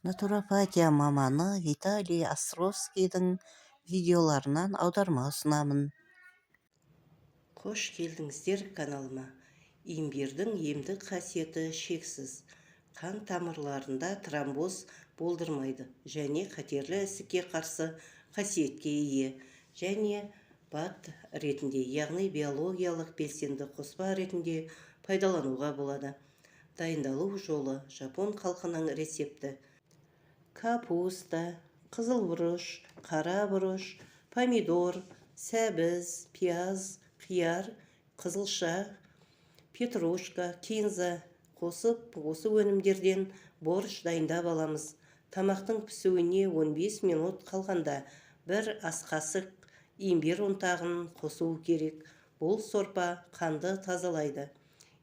Натуропатия маманы Виталий Островскийдің видеоларынан аударма ұсынамын. Қош келдіңіздер каналыма. Имбирдің емдік қасиеті шексіз. Қан тамырларында тромбоз болдырмайды және қатерлі ісікке қарсы қасиетке ие, және БАД ретінде, яғни биологиялық белсенді қоспа ретінде пайдалануға болады. Дайындалу жолы: жапон халқының рецепті. Капуста, қызыл бұрыш, қара бұрыш, помидор, сәбіз, пияз, қияр, қызылша, петрушка, кинза қосып, осы өнімдерден борщ дайындап аламыз. Тамақтың пісуіне 15 минут қалғанда бір ас қасық имбир ұнтағын қосу керек. Бұл сорпа қанды тазалайды,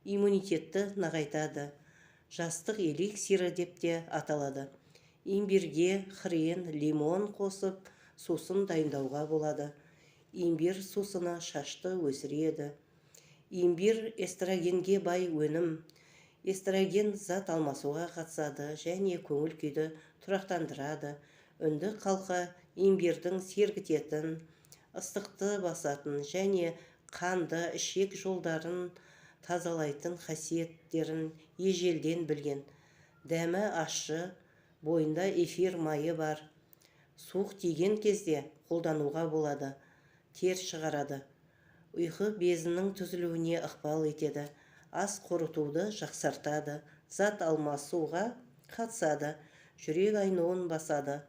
иммунитетті нығайтады. Жастық эликсирі деп те аталады. Имбирге хрен, лимон қосып, сусын дайындауға болады. Имбир сусыны шашты өсіреді. Имбир эстрогенге бай өнім. Эстроген зат алмасуға қатысады және көңіл күйді тұрақтандырады. Үнді халқы имбирдің сергітетін, ыстықты басатын және қанды ішек жолдарын тазалайтын қасиеттерін ежелден білген. Дәмі ащы, бойында эфир майы бар. Суық тиген кезде қолдануға болады. Тер шығарады. Ұйқы безінің түзілуіне ықпал етеді. Ас қорытуды жақсартады. Зат алмасуға қатысады. Жүрек айнуын басады.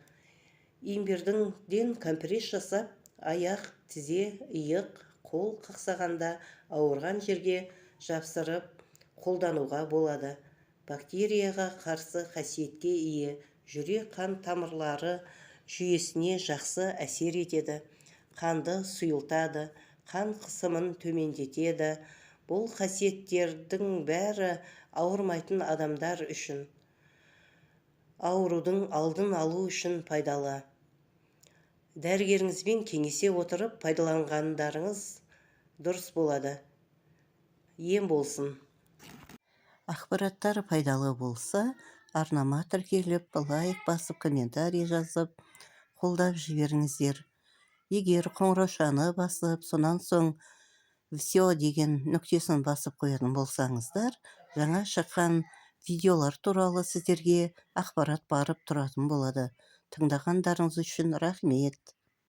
Имбирден компресс жасап, аяқ, тізе, иық, қол қақсағанда ауырған жерге жапсырып қолдануға болады. Бактерияға қарсы қасиетке ие. Жүрек қан тамырлары жүйесіне жақсы әсер етеді. Қанды сұйылтады, қан қысымын төмендетеді. Бұл қасиеттердің бәрі ауырмайтын адамдар үшін, аурудың алдын алу үшін пайдалы. Дәрігеріңізбен кеңесе отырып пайдаланғандарыңыз дұрыс болады. Ем болсын. Ақпараттар пайдалы болса, арнама тіркеліп, лайк басып, комментарий жазып, қолдап жіберіңіздер. Егер қоңыраушаны басып, сонан соң все деген нүктесін басып қоятын болсаңыздар, жаңа шыққан видеолар туралы сіздерге ақпарат барып тұратын болады. Тыңдағандарыңыз үшін рахмет.